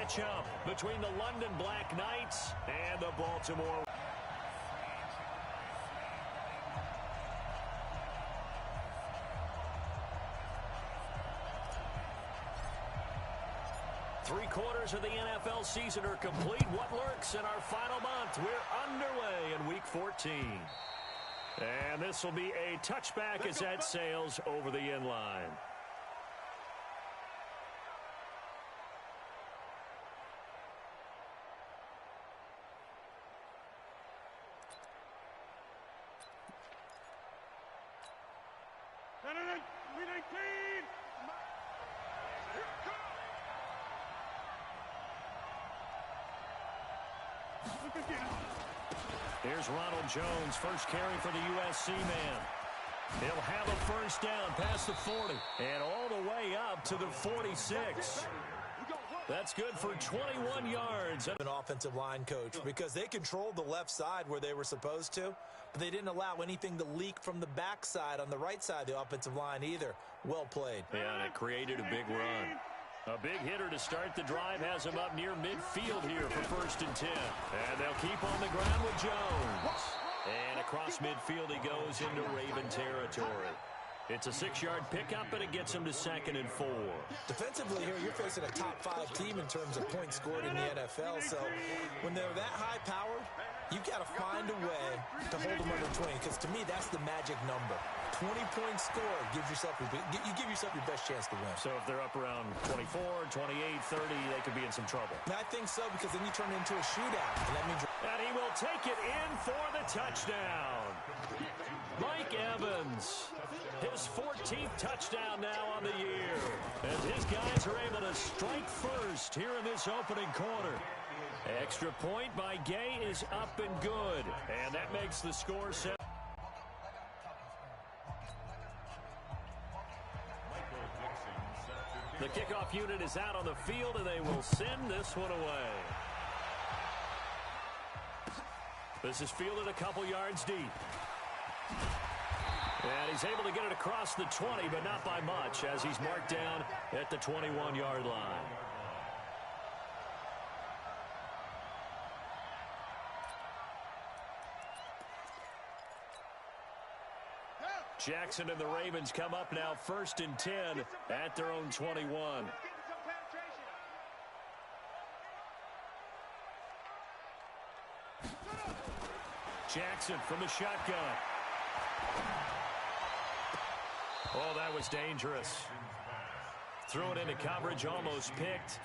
matchup between the London Black Knights and the Baltimore. Three-quarters of the NFL season are complete. What lurks in our final month? We're underway in Week 14. And this will be a touchback as that sails over the end line. Here's Ronald Jones, first carry for the USC man. He'll have a first down past the 40 and all the way up to the 46. That's good for 21 yards. An offensive line coach because they controlled the left side where they were supposed to, but they didn't allow anything to leak from the backside on the right side of the offensive line either. Well played. Yeah, and it created a big run. A big hitter to start the drive has him up near midfield here for 1st and 10. And they'll keep on the ground with Jones. And across midfield he goes into Raven territory. It's a 6-yard pickup, and it gets him to 2nd and 4. Defensively here, you're facing a top-5 team in terms of points scored in the NFL. So when they're that high-powered, you've got to find a way to hold them under 20, because to me, that's the magic number. 20-point score gives yourself you give yourself your best chance to win. So if they're up around 24, 28, 30, they could be in some trouble. And I think so, because then you turn it into a shootout. And that means and he will take it in for the touchdown. Mike Evans, his 14th touchdown now on the year. As his guys are able to strike first here in this opening quarter. Extra point by Gay is up and good. And that makes the score 7. The kickoff unit is out on the field, and they will send this one away. This is fielded a couple yards deep. And he's able to get it across the 20, but not by much, as he's marked down at the 21-yard line. Jackson and the Ravens come up now 1st and 10 at their own 21. Jackson from the shotgun. Oh, that was dangerous. Threw it into coverage, almost picked,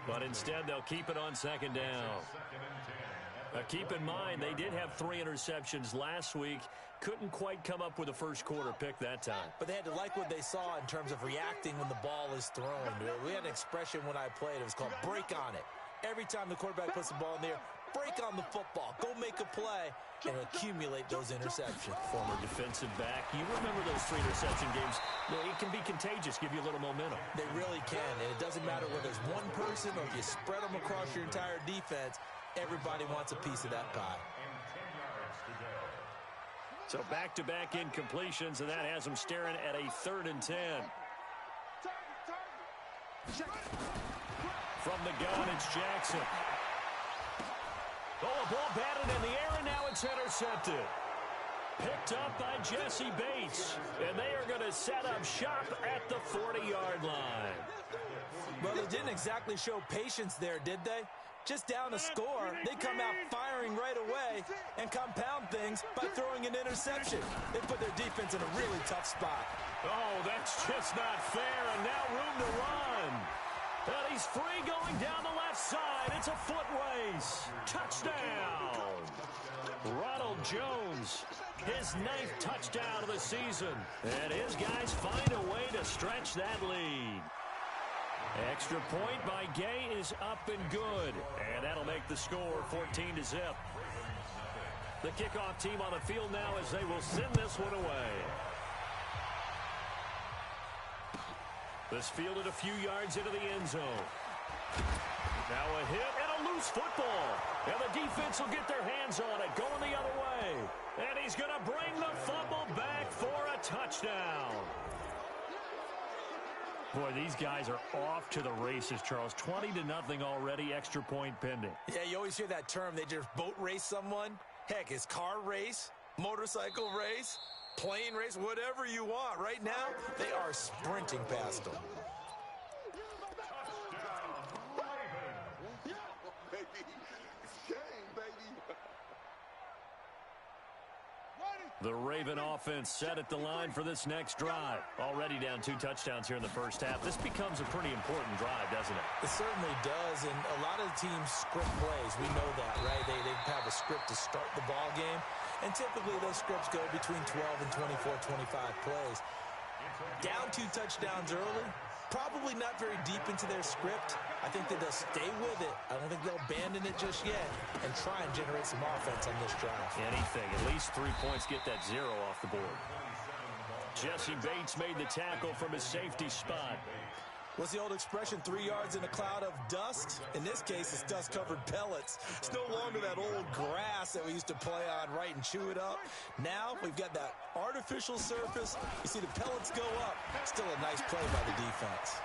but instead they'll keep it on 2nd down. Keep in mind, they did have 3 interceptions last week. Couldn't quite come up with a first-quarter pick that time. But they had to like what they saw in terms of reacting when the ball is thrown. We had an expression when I played. It was called break on it. Every time the quarterback puts the ball in there, break on the football. Go make a play and accumulate those interceptions. Former defensive back. You remember those 3 interception games. It can be contagious, give you a little momentum. They really can, and it doesn't matter whether it's one person or if you spread them across your entire defense. Everybody wants a piece of that pie. So back-to-back incompletions, and that has them staring at a 3rd and 10. From the gun, it's Jackson. Oh, a ball batted in the air, and now it's intercepted. Picked up by Jesse Bates, and they are going to set up shop at the 40-yard line. Well, they didn't exactly show patience there, did they? Just down a score, they come out firing right away and compound things by throwing an interception. They put their defense in a really tough spot. Oh, that's just not fair, and now room to run. And he's free going down the left side. It's a foot race. Touchdown. Ronald Jones, his 9th touchdown of the season. And his guys find a way to stretch that lead. Extra point by Gay is up and good. And that'll make the score 14-0. The kickoff team on the field now as they will send this one away. This fielded a few yards into the end zone. Now a hit and a loose football. And the defense will get their hands on it, going the other way. And he's going to bring the fumble back for a touchdown. Boy, these guys are off to the races, Charles. 20-0 already, extra point pending. Yeah, you always hear that term. They just boat race someone. Heck, it's car race, motorcycle race, plane race, whatever you want. Right now, they are sprinting past them. The Raven offense set at the line for this next drive. Already down 2 touchdowns here in the first half. This becomes a pretty important drive, doesn't it? It certainly does, and a lot of the teams script plays. We know that, right? They have a script to start the ball game, and typically those scripts go between 12 and 24, 25 plays. Down 2 touchdowns early, probably not very deep into their script. I think that they'll stay with it. I don't think they'll abandon it just yet and try and generate some offense on this drive. Anything. At least 3 points, get that 0 off the board. Jesse Bates made the tackle from his safety spot. What's the old expression, 3 yards in a cloud of dust? In this case, it's dust-covered pellets. It's no longer that old grass that we used to play on, right, and chew it up. Now we've got that artificial surface. You see the pellets go up. Still a nice play by the defense.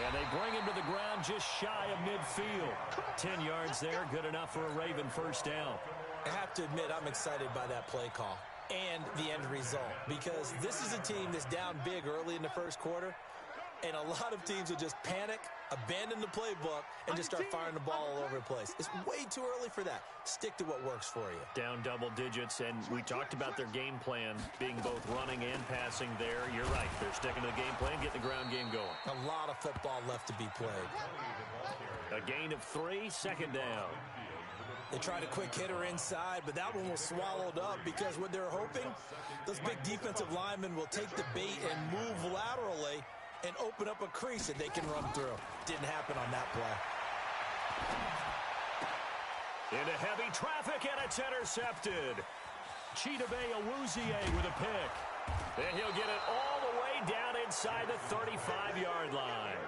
And they bring him to the ground just shy of midfield. 10 yards there, good enough for a Raven first down. I have to admit, I'm excited by that play call and the end result, because this is a team that's down big early in the first quarter. And a lot of teams will just panic, abandon the playbook, and just start firing the ball all over the place. It's way too early for that. Stick to what works for you. Down double digits, and we talked about their game plan being both running and passing there. You're right. They're sticking to the game plan, getting the ground game going. A lot of football left to be played. A gain of 3, second down. They tried a quick hitter inside, but that one was swallowed up because what they're hoping, those big defensive linemen will take the bait and move laterally and open up a crease that they can run through. Didn't happen on that play. Into heavy traffic, and it's intercepted. Chidobe Awuzie with a pick. And he'll get it all the way down inside the 35-yard line.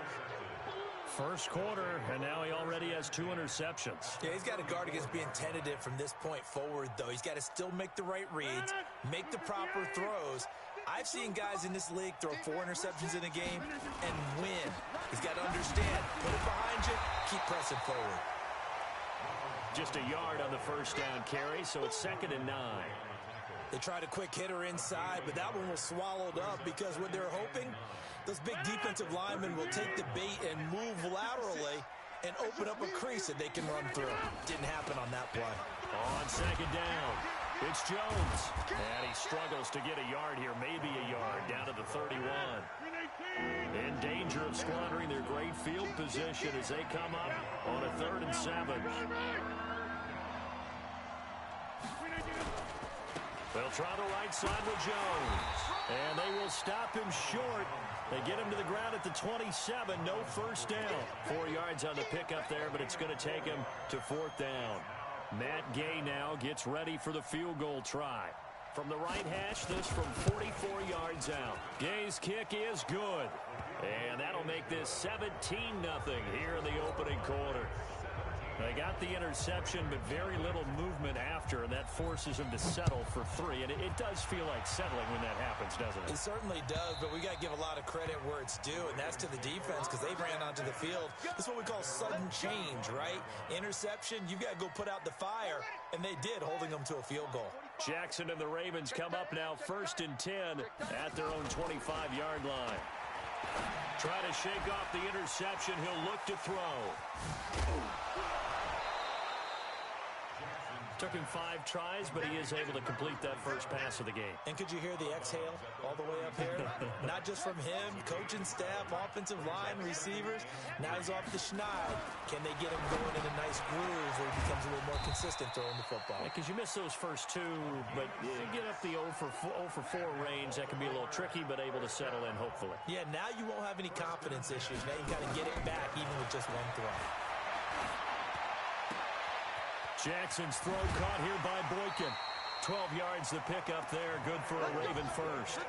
First quarter, and now he already has 2 interceptions. Yeah, he's got to guard against being tentative from this point forward, though. He's got to still make the right reads, make the proper throws. I've seen guys in this league throw 4 interceptions in a game and win. He's got to understand, put it behind you, keep pressing forward. Just a yard on the first down carry, so it's 2nd and 9. They tried a quick hitter inside, but that one was swallowed up because what they're hoping, those big defensive linemen will take the bait and move laterally and open up a crease that they can run through. Didn't happen on that play. On 2nd down, it's Jones. And he struggles to get a yard here, maybe a yard, down to the 31. In danger of squandering their great field position as they come up on a 3rd and 7. They'll try the right side with Jones. And they will stop him short. They get him to the ground at the 27. No first down. 4 yards on the pickup there, but it's going to take him to 4th down. Matt Gay now gets ready for the field goal try. From the right hash, this from 44 yards out. Gay's kick is good. And that'll make this 17-0 here in the opening quarter. They got the interception, but very little movement after, and that forces them to settle for 3. And it does feel like settling when that happens, doesn't it? It certainly does, but we got to give a lot of credit where it's due, and that's to the defense because they ran onto the field. This is what we call sudden change, right? Interception, you've got to go put out the fire, and they did, holding them to a field goal. Jackson and the Ravens come up now 1st and 10 at their own 25-yard line. Try to shake off the interception. He'll look to throw. Took him 5 tries, but he is able to complete that first pass of the game. And could you hear the exhale all the way up here? Not just from him, coaching staff, offensive line, receivers. Now he's off the schneid. Can they get him going in a nice groove where he becomes a little more consistent throwing the football? Because you miss those first 2, but you get up the 0 for 4 range. That can be a little tricky, but able to settle in, hopefully. Yeah, now you won't have any confidence issues. Now you got to get it back even with just 1 throw. Jackson's throw caught here by Boykin. 12 yards the pickup there. Good for a Raven first.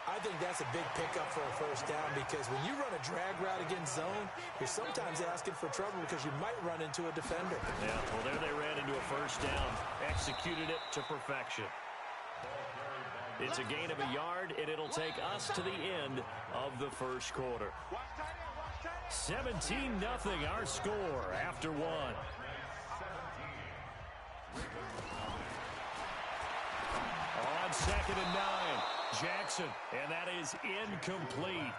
I think that's a big pickup for a first down because when you run a drag route against zone, you're sometimes asking for trouble because you might run into a defender. Yeah, well, there they ran into a first down. Executed it to perfection. It's a gain of a yard, and it'll take us to the end of the first quarter. 17-0 our score after one. On 2nd and 9, Jackson, and that is incomplete.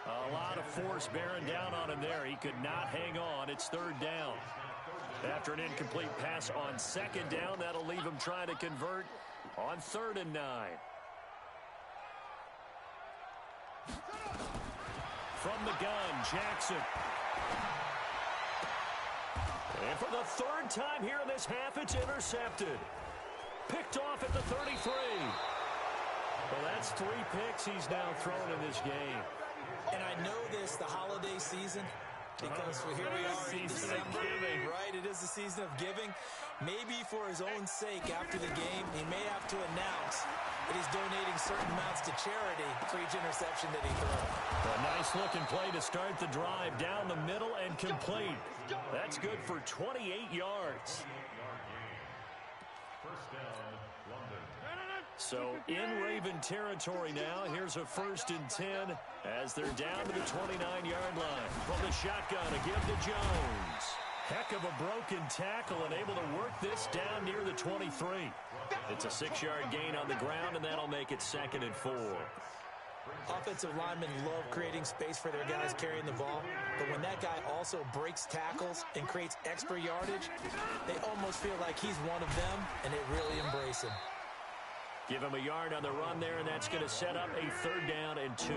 A lot of force bearing down on him there. He could not hang on. It's 3rd down. After an incomplete pass on 2nd down, that'll leave him trying to convert on 3rd and 9. From the gun, Jackson. And for the 3rd time here in this half, it's intercepted. Picked off at the 33. Well, that's 3 picks he's now thrown in this game. And I know this, the holiday season, because here we are in December, right? It is the season of giving. Maybe for his own sake, after the game, he may have to announce that he's donating certain amounts to charity for each interception that he throws. A nice-looking play to start the drive down the middle and complete. That's good for 28 yards. So in Raven territory now. Here's a 1st and 10 as they're down to the 29-yard line. From the shotgun, a give to Jones. Heck of a broken tackle and able to work this down near the 23. It's a 6-yard gain on the ground, and that'll make it 2nd and 4. Offensive linemen love creating space for their guys carrying the ball, but when that guy also breaks tackles and creates extra yardage, they almost feel like he's one of them, and they really embrace him. Give him a yard on the run there, and that's going to set up a 3rd down and 2.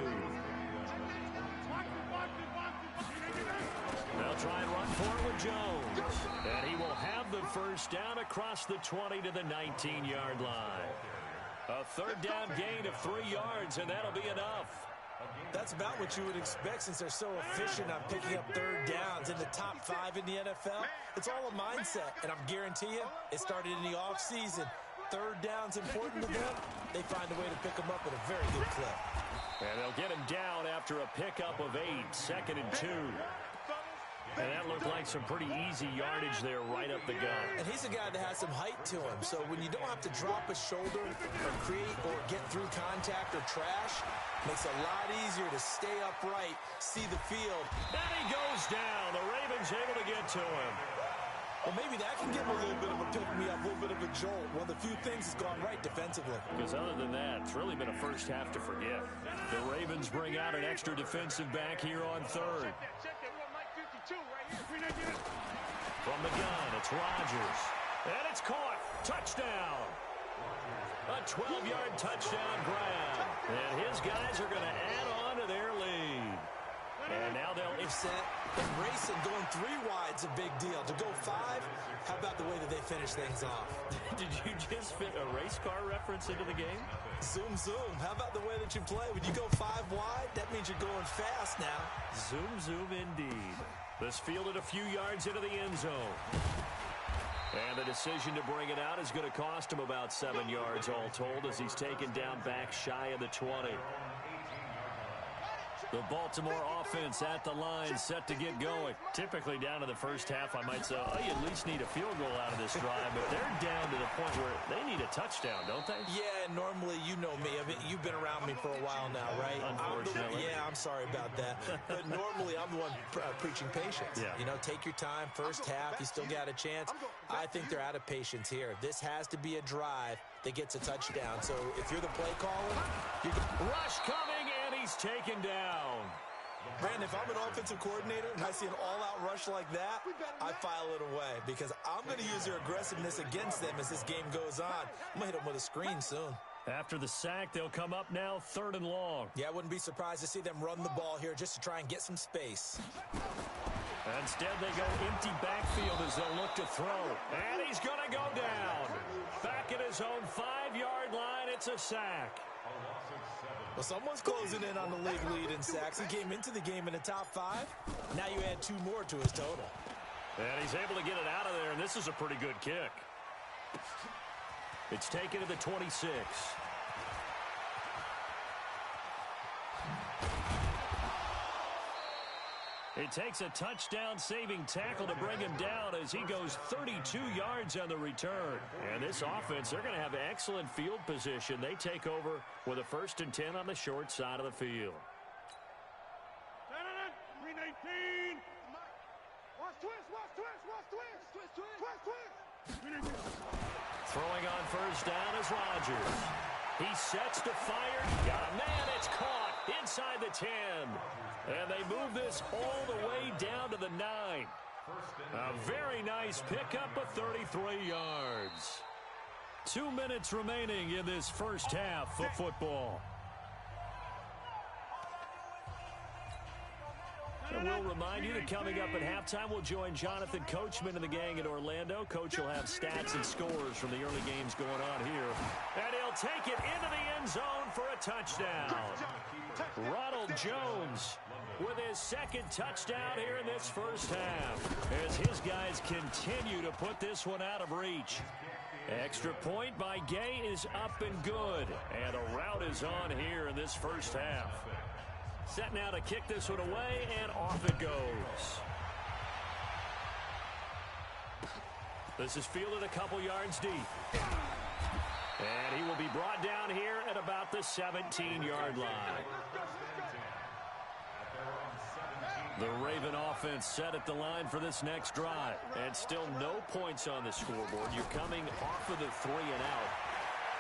They'll try and run for it with Jones. And he will have the 1st down across the 20 to the 19-yard line. A 3rd down gain of 3 yards, and that'll be enough. That's about what you would expect since they're so efficient on picking up 3rd downs in the top 5 in the NFL. It's all a mindset, and I guarantee you it started in the offseason. 3rd down's important to them. They find a way to pick them up at a very good clip. And they'll get him down after a pickup of 8, 2nd and 2. And that looked like some pretty easy yardage there right up the gut. And he's a guy that has some height to him, so when you don't have to drop a shoulder or create or get through contact or trash, makes it a lot easier to stay upright, see the field. And he goes down. The Ravens able to get to him. Well, maybe that can give him a little bit of a pick-me-up, a little bit of a jolt. One of the few things has gone right defensively. Because other than that, it's really been a first half to forget. The Ravens bring out an extra defensive back here on 3rd. From the gun, it's Rodgers. And it's caught. Touchdown. A 12-yard touchdown grab. And his guys are going to add on to their lead. And now they'll set and racing, going 3 wide's a big deal. To go 5, how about the way that they finish things off? Did you just fit a race car reference into the game? Zoom, zoom. How about the way that you play? When you go 5 wide, that means you're going fast now. Zoom, zoom indeed. This fielded a few yards into the end zone. And the decision to bring it out is going to cost him about 7 yards all told as he's taken down back shy of the 20. The Baltimore offense at the line, set to get going. Typically down to the first half, I might say, oh, you at least need a field goal out of this drive, but they're down to the point where they need a touchdown, don't they? Yeah, normally, you know me. I mean, you've been around me for a while now, right? Unfortunately. I'm sorry about that. But normally, I'm the one preaching patience. Yeah. You know, take your time. First half, you still got a chance. I think they're out of patience here. This has to be a drive that gets a touchdown. So if you're the play caller, rush coming, and he's taken down. Brandon, if I'm an offensive coordinator and I see an all-out rush like that, I file it away because I'm going to use their aggressiveness against them as this game goes on. I'm going to hit them with a screen soon. After the sack, they'll come up now 3rd and long. Yeah, I wouldn't be surprised to see them run the ball here just to try and get some space. Instead, they go empty backfield as they'll look to throw. And he's going to go down. Back at his own 5-yard line, it's a sack. Well, someone's closing in on the league lead in sacks. He came into the game in the top 5. Now you add 2 more to his total. And he's able to get it out of there, and this is a pretty good kick. It's taken to the 26. It takes a touchdown-saving tackle to bring him down as he goes 32 yards on the return. And this offense, they're going to have excellent field position. They take over with a 1st and 10 on the short side of the field. 319. Watch twist. Throwing on 1st down is Rodgers. He sets to fire. Got a man. It's caught inside the 10. And they move this all the way down to the 9. A very nice pickup of 33 yards. 2 minutes remaining in this first half of football. And we'll remind you that coming up at halftime, we'll join Jonathan Coachman and the gang in Orlando. Coach will have stats and scores from the early games going on here. And he'll take it into the end zone for a touchdown. Ronald Jones with his 2nd touchdown here in this first half as his guys continue to put this one out of reach. Extra point by Gay is up and good. And the route is on here in this first half. Set now to kick this one away, and off it goes. This is fielded a couple yards deep. And he will be brought down here at about the 17-yard line. The Raven offense set at the line for this next drive. And still no points on the scoreboard. You're coming off of the 3 and out.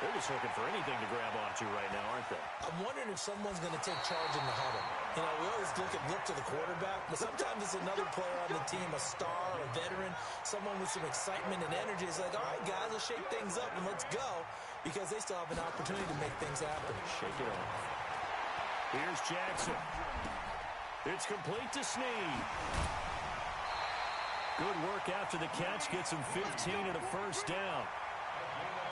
They're just looking for anything to grab onto right now, aren't they? I'm wondering if someone's going to take charge in the huddle. You know, we always look to the quarterback, but sometimes it's another player on the team, a star, a veteran, someone with some excitement and energy. It's like, all right, guys, let's shake things up and let's go, because they still have an opportunity to make things happen. Shake it off. Here's Jackson. It's complete to Snead. Good work after the catch. Gets him 15 and a 1st down.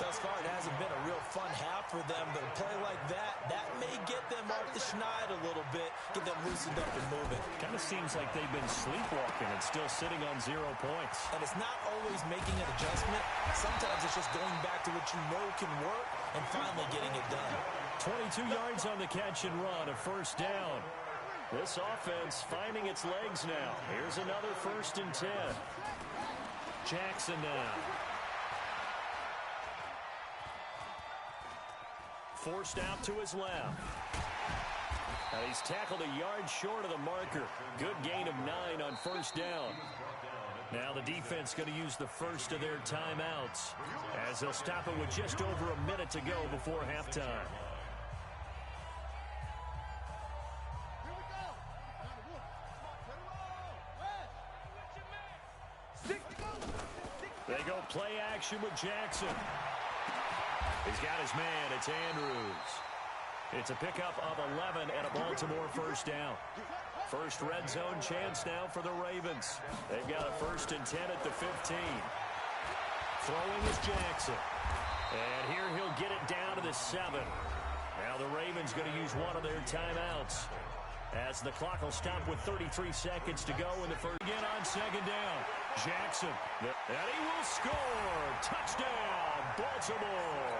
Thus far, it hasn't been a real fun half for them, but a play like that may get them off the schneid a little bit, get them loosened up and moving. Kind of seems like they've been sleepwalking and still sitting on 0 points. And it's not always making an adjustment. Sometimes it's just going back to what you know can work and finally getting it done. 22 yards on the catch and run, a 1st down. This offense finding its legs now. Here's another 1st and 10. Jackson now. Forced out to his left. And he's tackled a yard short of the marker. Good gain of 9 on 1st down. Now the defense going to use the first of their timeouts as they'll stop it with just over a minute to go before halftime. They go play action with Jackson. He's got his man. It's Andrews. It's a pickup of 11 and a Baltimore 1st down. First red zone chance now for the Ravens. They've got a 1st and 10 at the 15. Throwing is Jackson. And here he'll get it down to the 7. Now the Ravens going to use one of their timeouts as the clock will stop with 33 seconds to go in the first. Again on 2nd down. Jackson. And he will score. Touchdown, Baltimore.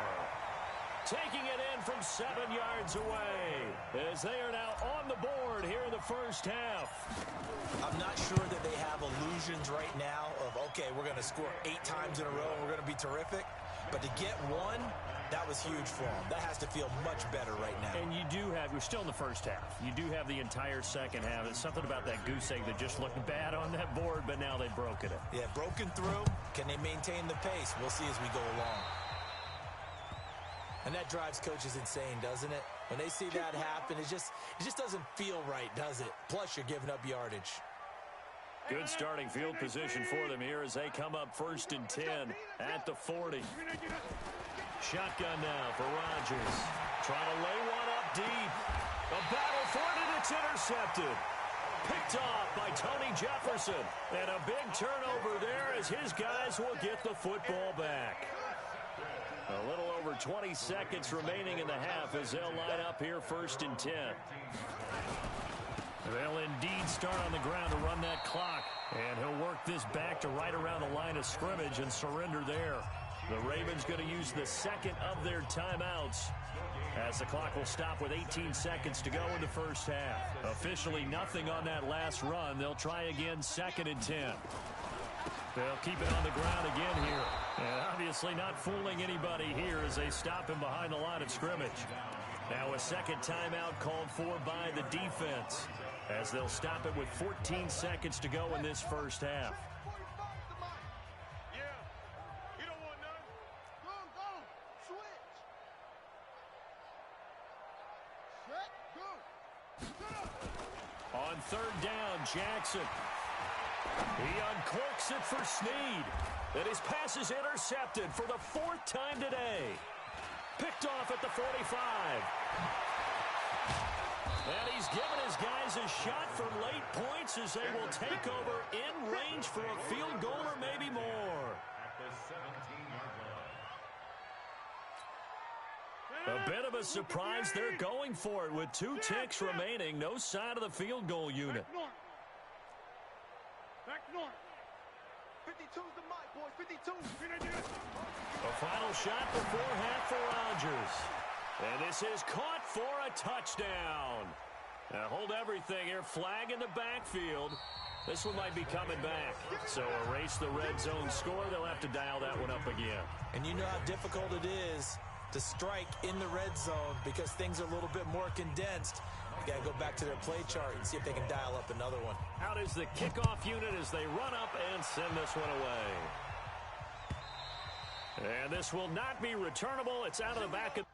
Taking it in from 7 yards away as they are now on the board here in the first half. I'm not sure that they have illusions right now of, okay, we're going to score 8 times in a row and we're going to be terrific. But to get one, that was huge for them. That has to feel much better right now. And you do have, we're still in the first half. You do have the entire second half. There's something about that goose egg that just looked bad on that board, but now they've broken it. Yeah, broken through. Can they maintain the pace? We'll see as we go along. And that drives coaches insane, doesn't it? When they see that happen, it just doesn't feel right, does it? Plus, you're giving up yardage. Good starting field position for them here as they come up 1st and 10 at the 40. Shotgun now for Rodgers. Trying to lay one up deep. A battle for it, and it's intercepted. Picked off by Tony Jefferson. And a big turnover there as his guys will get the football back. A little over 20 seconds remaining in the half as they'll line up here 1st and 10. They'll indeed start on the ground to run that clock. And he'll work this back to right around the line of scrimmage and surrender there. The Ravens going to use the second of their timeouts as the clock will stop with 18 seconds to go in the first half. Officially nothing on that last run. They'll try again, 2nd and 10. They'll keep it on the ground again here. And obviously not fooling anybody here as they stop him behind the line of scrimmage. Now a second timeout called for by the defense as they'll stop it with 14 seconds to go in this first half. On 3rd down, Jackson. He uncorks it for Snead. And his pass is intercepted for the 4th time today. Picked off at the 45. And he's given his guys a shot for late points as they will take over in range for a field goal or maybe more. A bit of a surprise. They're going for it with 2 ticks remaining. No sign of the field goal unit. Back north. 52's the mic, boys. 52. A final shot before half for Rodgers. And this is caught for a touchdown. Now hold everything here. Flag in the backfield. This one might be coming back. So erase the red zone score. They'll have to dial that one up again. And you know how difficult it is to strike in the red zone because things are a little bit more condensed. You got to go back to their play chart and see if they can dial up another one. Out is the kickoff unit as they run up and send this one away. And this will not be returnable. It's out of the back of...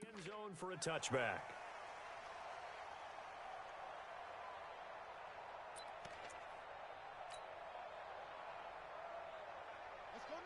the end zone for a touchback.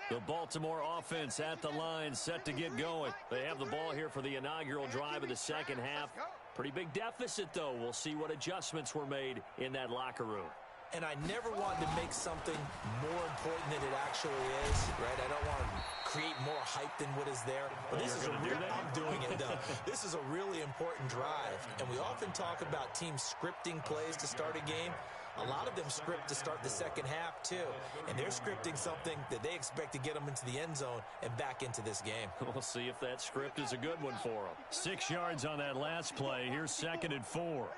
The Baltimore offense at the line, set to get going. They have the ball here for the inaugural drive of the second half. Pretty big deficit, though. We'll see what adjustments were made in that locker room. And I never wanted to make something more important than it actually is, right? I don't want to create more hype than what is there. But this is a real, I'm doing it, though. This is a really important drive. And we often talk about teams scripting plays to start a game. A lot of them script to start the second half, too. And they're scripting something that they expect to get them into the end zone and back into this game. We'll see if that script is a good one for them. 6 yards on that last play. Here's 2nd and 4.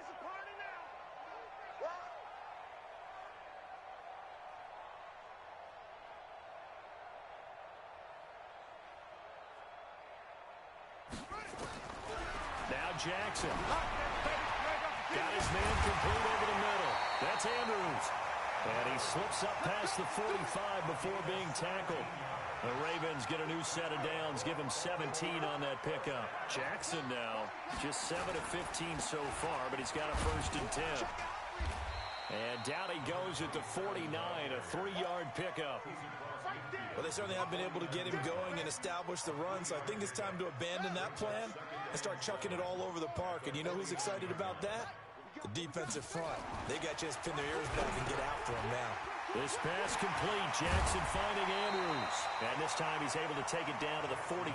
Jackson. Got his man complete over the middle. That's Andrews. And he slips up past the 45 before being tackled. The Ravens get a new set of downs, give him 17 on that pickup. Jackson now just 7 of 15 so far, but he's got a 1st and 10. And down he goes at the 49, a 3-yard pickup. Well, they certainly have been able to get him going and establish the run, so I think it's time to abandon that plan and start chucking it all over the park. And you know who's excited about that? The defensive front. They got to just pin their ears back and get after him now. This pass complete. Jackson finding Andrews. And this time he's able to take it down to the 42.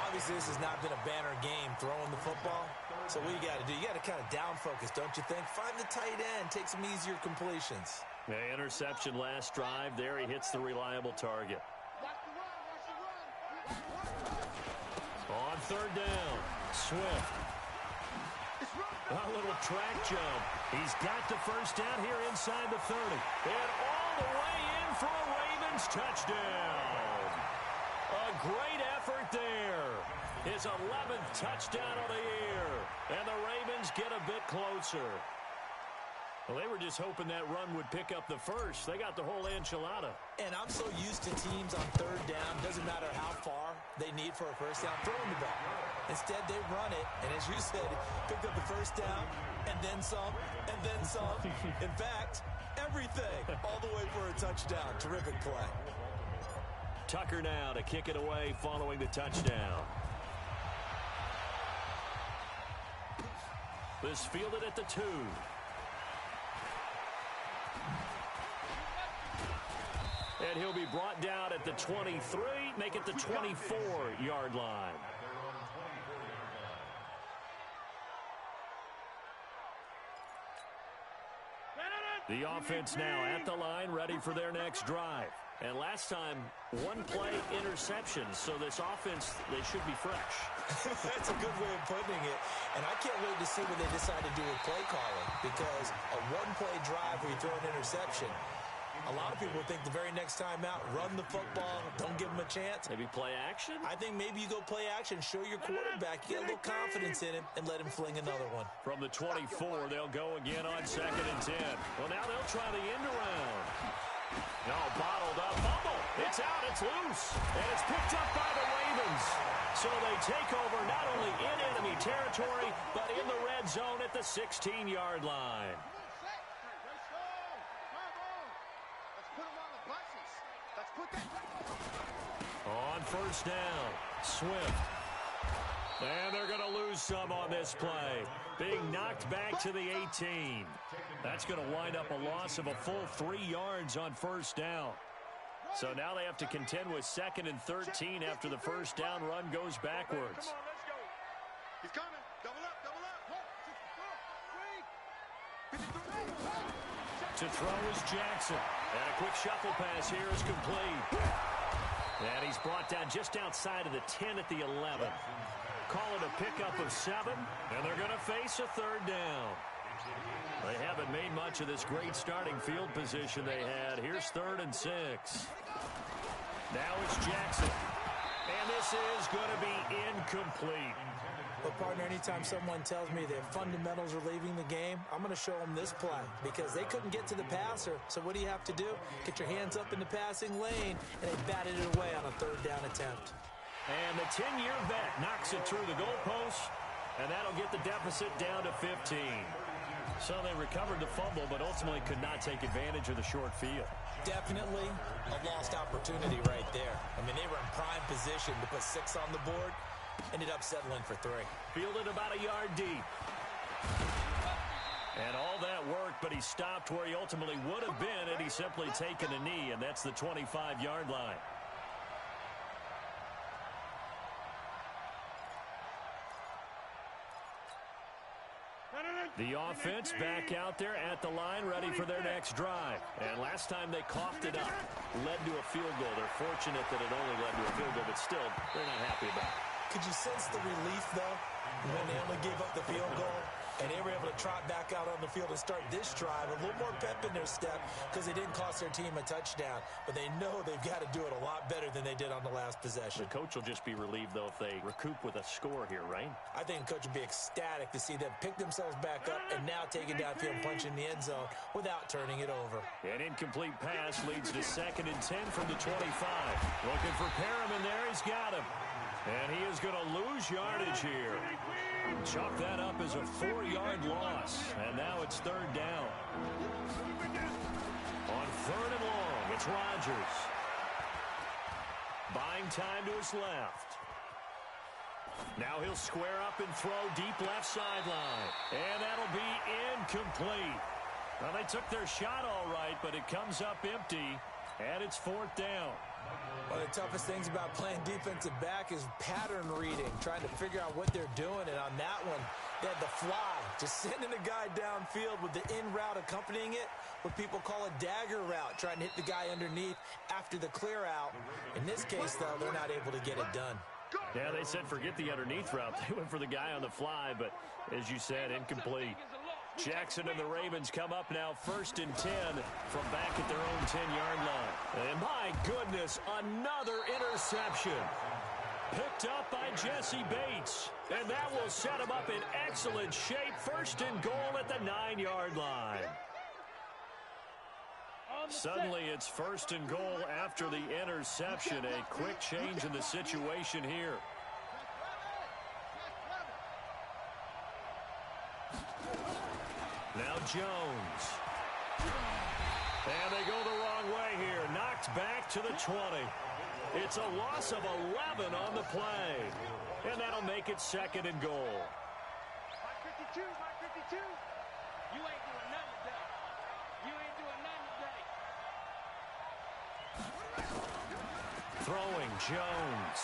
Obviously, this has not been a banner game throwing the football. So what you got to do, you got to kind of down focus, don't you think? Find the tight end, take some easier completions. The interception last drive. There he hits the reliable target. On 3rd down, Swift. A little track jump. He's got the 1st down here inside the 30. And all the way in for a Ravens touchdown. A great effort there. His 11th touchdown of the year. And the Ravens get a bit closer. Well, they were just hoping that run would pick up the 1st. They got the whole enchilada. And I'm so used to teams on 3rd down, doesn't matter how far they need for a 1st down, throwing the ball. Instead, they run it, and as you said, picked up the 1st down, and then some, and then some. In fact, everything, all the way for a touchdown. Terrific play. Tucker now to kick it away following the touchdown. This fielded at the 2. And he'll be brought down at the 23, make it the 24-yard line. The offense now at the line, ready for their next drive. And last time, 1-play interception, so this offense, they should be fresh. That's a good way of putting it. And I can't wait to see what they decide to do with play calling, because a 1-play drive where you throw an interception, a lot of people think the very next time out, run the football, don't give them a chance. Maybe play action? I think maybe you go play action, show your quarterback, you get a little confidence in him, and let him fling another one. From the 24, they'll go again on 2nd and 10. Well, now they'll try the end around. No, bottled up. Fumble. It's out. It's loose. And it's picked up by the Ravens. So they take over not only in enemy territory, but in the red zone at the 16-yard line. On 1st down, Swift. And they're going to lose some on this play. Being knocked back to the 18. That's going to wind up a loss of a full 3 yards on 1st down. So now they have to contend with 2nd and 13 after the 1st down run goes backwards. He's coming. Double up, double up. To throw is Jackson. And a quick shuffle pass here is complete. And he's brought down just outside of the 10 at the 11. Call it a pickup of 7, and they're going to face a 3rd down. They haven't made much of this great starting field position they had. Here's 3rd and 6. Now it's Jackson. And this is going to be incomplete. But, partner, anytime someone tells me their fundamentals are leaving the game, I'm going to show them this play because they couldn't get to the passer. So what do you have to do? Get your hands up in the passing lane, and they batted it away on a 3rd down attempt. And the 10-year vet knocks it through the goalpost, and that'll get the deficit down to 15. So they recovered the fumble, but ultimately could not take advantage of the short field. Definitely a lost opportunity right there. I mean, they were in prime position to put 6 on the board. Ended up settling for 3. Fielded about a yard deep. And all that work, but he stopped where he ultimately would have been had he simply taken a knee, and that's the 25-yard line. The offense back out there at the line, ready for their next drive. And last time they coughed it up, led to a field goal. They're fortunate that it only led to a field goal, but still, they're not happy about it. Could you sense the relief, though, when they only gave up the field goal? And they were able to trot back out on the field and start this drive. A little more pep in their step because they didn't cost their team a touchdown. But they know they've got to do it a lot better than they did on the last possession. The coach will just be relieved, though, if they recoup with a score here, right? I think the coach would be ecstatic to see them pick themselves back up and now take it downfield and punch in the end zone without turning it over. An incomplete pass leads to 2nd and 10 from the 25. Looking for Perriman there. He's got him. And he is going to lose yardage here. Chalk that up as a 4-yard loss. And now it's 3rd down. On 3rd and long, it's Rodgers. Buying time to his left. Now he'll square up and throw deep left sideline. And that'll be incomplete. Well, they took their shot all right, but it comes up empty. And it's 4th down. One of the toughest things about playing defensive back is pattern reading, trying to figure out what they're doing. And on that one, they had the fly, just sending a guy downfield with the in route accompanying it, what people call a dagger route, trying to hit the guy underneath after the clear out. In this case, though, they're not able to get it done. Yeah, they said forget the underneath route. They went for the guy on the fly, but as you said, incomplete. Jackson and the Ravens come up now 1st and 10 from back at their own 10-yard line. And my goodness, another interception. Picked up by Jesse Bates. And that will set him up in excellent shape. 1st and goal at the 9-yard line. Suddenly it's 1st and goal after the interception. A quick change in the situation here. Now Jones. And they go the wrong way here. Knocked back to the 20. It's a loss of 11 on the play. And that'll make it 2nd and goal. Mike 52, Mike 52. You ain't doing nothing today. You ain't doing nothing today. Throwing Jones.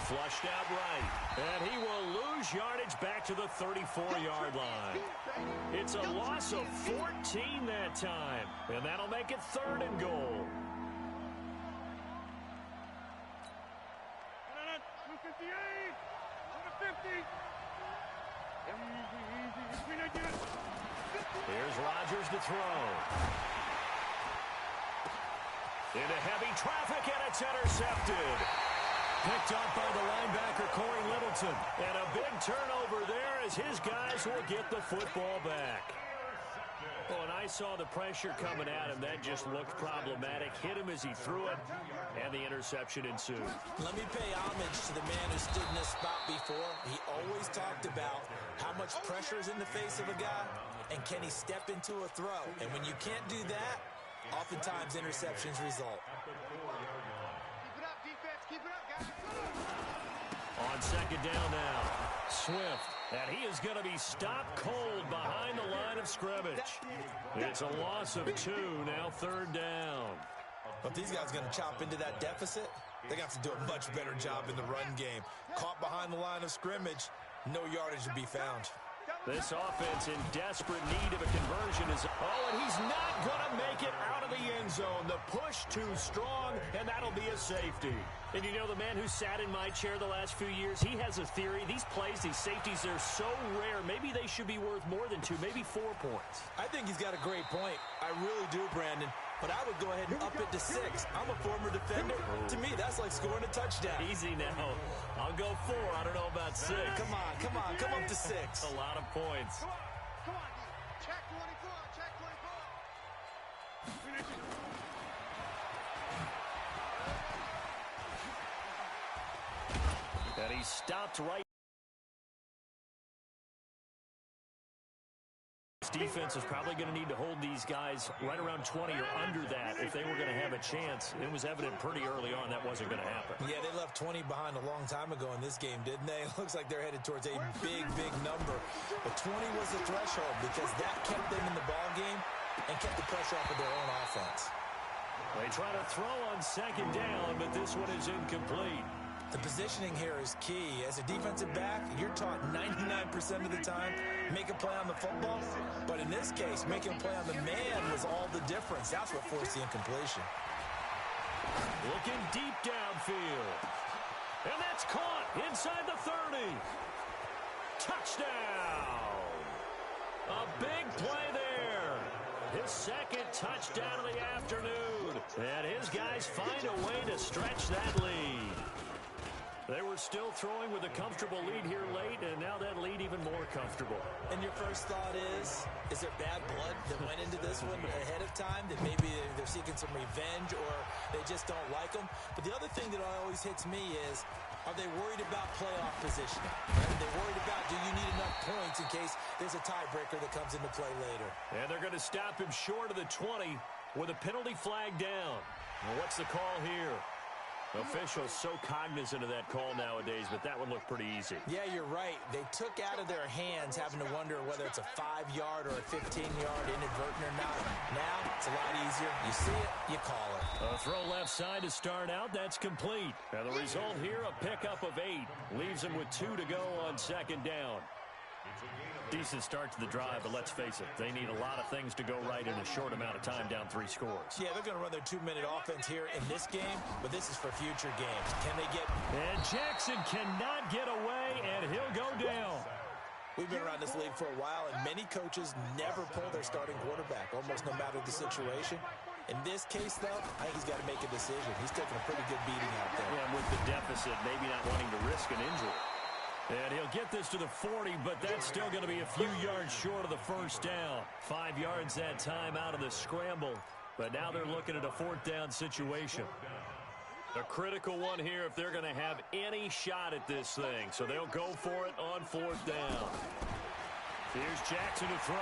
Flushed out right. And he will lose yardage back to the 34-yard line. It's a loss of 14 that time. And that'll make it 3rd and goal. 258, 250. Here's Rodgers to throw. Into heavy traffic, and it's intercepted. Picked up by the linebacker, Corey Littleton. And a big turnover there as his guys will get the football back. Oh, and I saw the pressure coming at him. That just looked problematic. Hit him as he threw it, and the interception ensued. Let me pay homage to the man who stood in this spot before. He always talked about how much pressure is in the face of a guy, and can he step into a throw. And when you can't do that, oftentimes interceptions result. Keep it up, defense. Keep it up, guys. On 2nd down now, Swift. And he is going to be stopped cold behind the line of scrimmage. It's a loss of 2, now 3rd down. But these guys are going to chop into that deficit. They got to do a much better job in the run game. Caught behind the line of scrimmage, no yardage to be found. This offense in desperate need of a conversion is... Oh, and he's not going to make it out of the end zone. The push too strong, and that'll be a safety. And you know, the man who sat in my chair the last few years, he has a theory. These plays, these safeties, they're so rare. Maybe they should be worth more than 2, maybe 4 points. I think he's got a great point. I really do, Brandon. But I would go ahead and up it to 6. I'm a former defender. To me, that's like scoring a touchdown. Easy now. I'll go 4. I don't know about 6. Come on. Come up to 6. A lot of points. Come on, D. Check 24, check 24. And he stopped right. Defense is probably going to need to hold these guys right around 20 or under that if they were going to have a chance. It was evident pretty early on that wasn't going to happen. Yeah, they left 20 behind a long time ago in this game, didn't they? It looks like they're headed towards a big number. But 20 was the threshold because that kept them in the ball game and kept the pressure off of their own offense. They try to throw on 2nd down, but this one is incomplete. The positioning here is key. As a defensive back, you're taught 99% of the time, make a play on the football. But in this case, making a play on the man was all the difference. That's what forced the incompletion. Looking deep downfield. And that's caught inside the 30. Touchdown! A big play there. His second touchdown of the afternoon. And his guys find a way to stretch that lead. They were still throwing with a comfortable lead here late, and now that lead even more comfortable. And your first thought is there bad blood that went into this one ahead of time, that maybe they're seeking some revenge or they just don't like them? But the other thing that always hits me is, are they worried about playoff positioning? Are they worried about, do you need enough points in case there's a tiebreaker that comes into play later? And they're going to stop him short of the 20 with a penalty flag down. Well, what's the call here? Officials so cognizant of that call nowadays, but that would look pretty easy. Yeah, you're right. They took out of their hands having to wonder whether it's a 5-yard or a 15-yard inadvertent or not. Now, it's a lot easier. You see it, you call it. A throw left side to start out. That's complete. And the result here, a pickup of 8. Leaves them with 2 to go on second down. Decent start to the drive, but let's face it, they need a lot of things to go right in a short amount of time, down 3 scores. Yeah, they're going to run their 2-minute offense here in this game, but this is for future games. Can they get... And Jackson cannot get away, and he'll go down. We've been around this league for a while, and many coaches never pull their starting quarterback, almost no matter the situation. In this case, though, I think he's got to make a decision. He's taking a pretty good beating out there. Yeah, and with the deficit, maybe not wanting to risk an injury. And he'll get this to the 40, but that's still going to be a few yards short of the first down. 5 yards that time out of the scramble. But now they're looking at a 4th down situation. A critical one here if they're going to have any shot at this thing. So they'll go for it on 4th down. Here's Jackson to throw.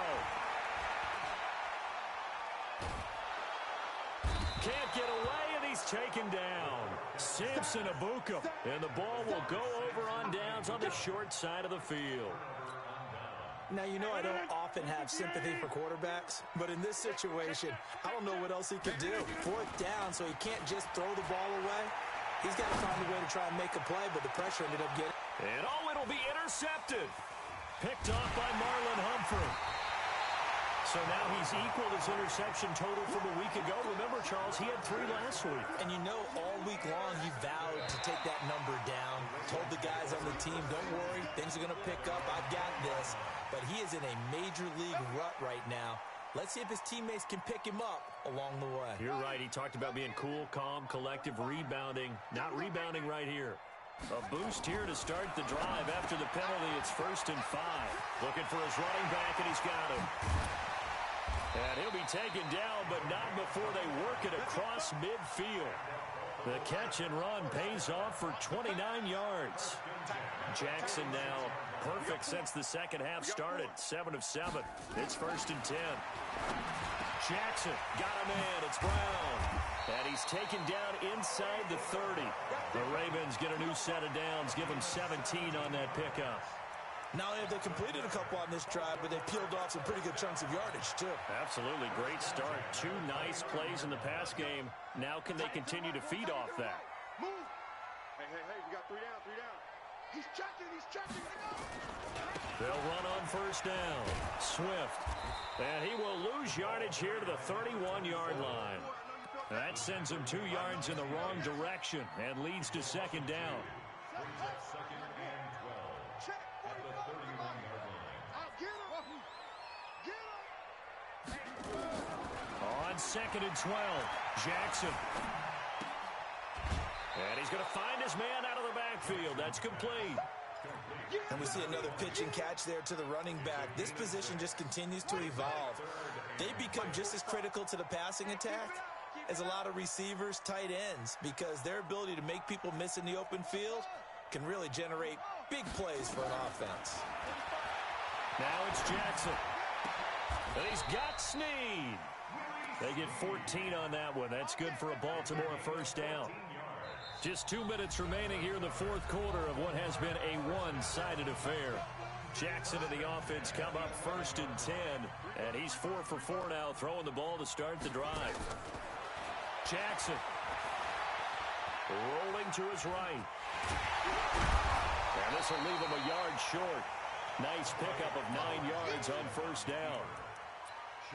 Can't get away, and he's taken down. Samson Abuka, and the ball will go over on downs on the short side of the field. Now, you know I don't often have sympathy for quarterbacks, but in this situation, I don't know what else he could do. 4th down, so he can't just throw the ball away. He's got to find a way to try and make a play, but the pressure ended up getting... And it'll be intercepted. Picked off by Marlon Humphrey. So now he's equaled his interception total from a week ago. Remember, Charles, he had 3 last week. And you know, all week long, he vowed to take that number down. Told the guys on the team, don't worry, things are going to pick up. I've got this. But he is in a major league rut right now. Let's see if his teammates can pick him up along the way. You're right. He talked about being cool, calm, collective, rebounding. Not rebounding right here. A boost here to start the drive. After the penalty, it's 1st and 5. Looking for his running back, and he's got him. And he'll be taken down, but not before they work it across midfield. The catch and run pays off for 29 yards. Jackson now perfect since the second half started. 7 of 7. It's 1st and 10. Jackson got a man. It's Brown. And he's taken down inside the 30. The Ravens get a new set of downs. Give them 17 on that pickup. Not only have they completed a couple on this drive, but they peeled off some pretty good chunks of yardage, too. Absolutely. Great start. 2 nice plays in the pass game. Now can they continue to feed off that? Move. Hey, we got 3 down, 3 down. He's checking. They'll run on 1st down. Swift. And he will lose yardage here to the 31-yard line. That sends him 2 yards in the wrong direction and leads to 2nd down. On 2nd and 12, Jackson. And he's going to find his man out of the backfield. That's complete. And we see another pitch and catch there to the running back. This position just continues to evolve. They become just as critical to the passing attack as a lot of receivers, tight ends, because their ability to make people miss in the open field can really generate big plays for an offense. Now it's Jackson. And he's got Snead. They get 14 on that one. That's good for a Baltimore 1st down. Just 2 minutes remaining here in the 4th quarter of what has been a one-sided affair. Jackson and the offense come up 1st and 10. And he's 4 for 4 now, throwing the ball to start the drive. Jackson rolling to his right. And this will leave him a yard short. Nice pickup of 9 yards on 1st down.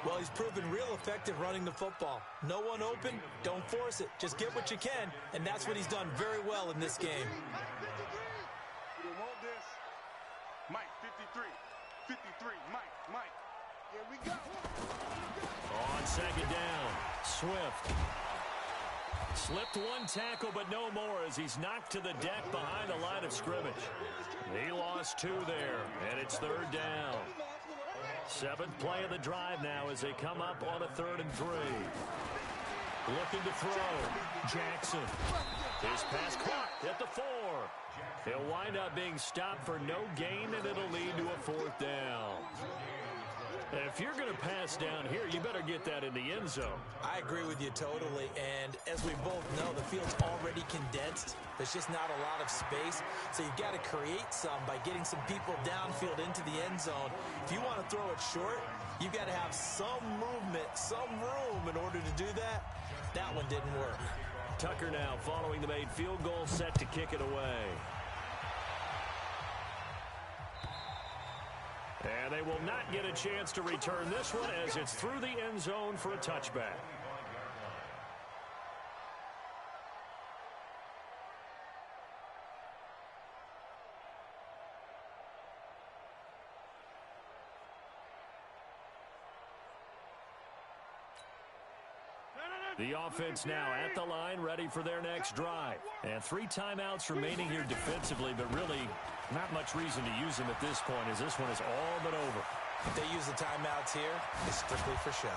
Well, he's proven real effective running the football. No one open, don't force it. Just get what you can, and that's what he's done very well in this game. We don't want this. Mike, 53. 53, Mike. Here we go. On second down, Swift. Slipped one tackle, but no more as he's knocked to the deck behind the line of scrimmage. He lost 2 there, and it's third down. 7th play of the drive now as they come up on a 3rd and 3. Looking to throw. Jackson. His pass caught at the 4. He'll wind up being stopped for no gain, and it'll lead to a 4th down. If you're going to pass down here, you better get that in the end zone. I agree with you totally, and as we both know, the field's already condensed. There's just not a lot of space, so you've got to create some by getting some people downfield into the end zone. If you want to throw it short, you've got to have some movement, some room in order to do that. That one didn't work. Tucker now following the made field goal, set to kick it away. And they will not get a chance to return this one as it's through the end zone for a touchback. The offense now at the line, ready for their next drive. And 3 timeouts remaining here defensively, but really not much reason to use them at this point as this one is all but over. If they use the timeouts here, it's strictly for show.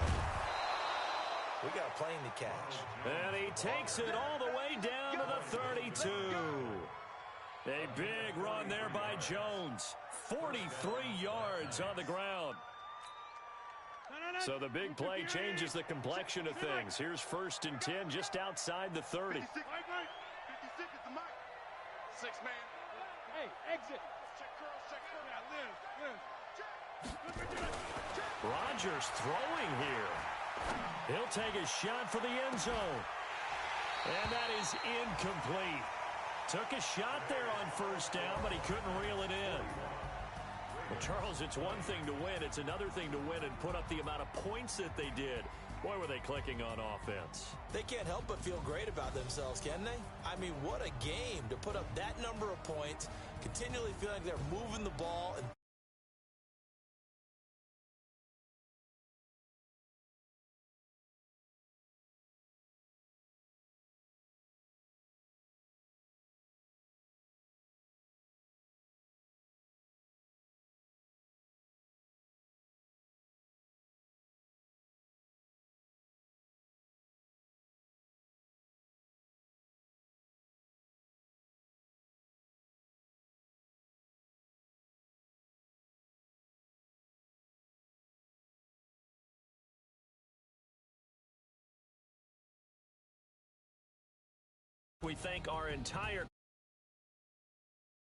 We got a plane to catch. And he takes it all the way down to the 32. A big run there by Jones. 43 yards on the ground. So the big play changes the complexion of things. Here's 1st and 10 just outside the 30. 56 is the Mike. 6 man. Hey, exit. Check curls, check curls. Yeah, Liz. Rodgers throwing here. He'll take a shot for the end zone. And that is incomplete. Took a shot there on 1st down, but he couldn't reel it in. Well, Charles, it's one thing to win. It's another thing to win and put up the amount of points that they did. Boy, were they clicking on offense. They can't help but feel great about themselves, can they? I mean, what a game to put up that number of points, continually feeling like they're moving the ball and We thank our entire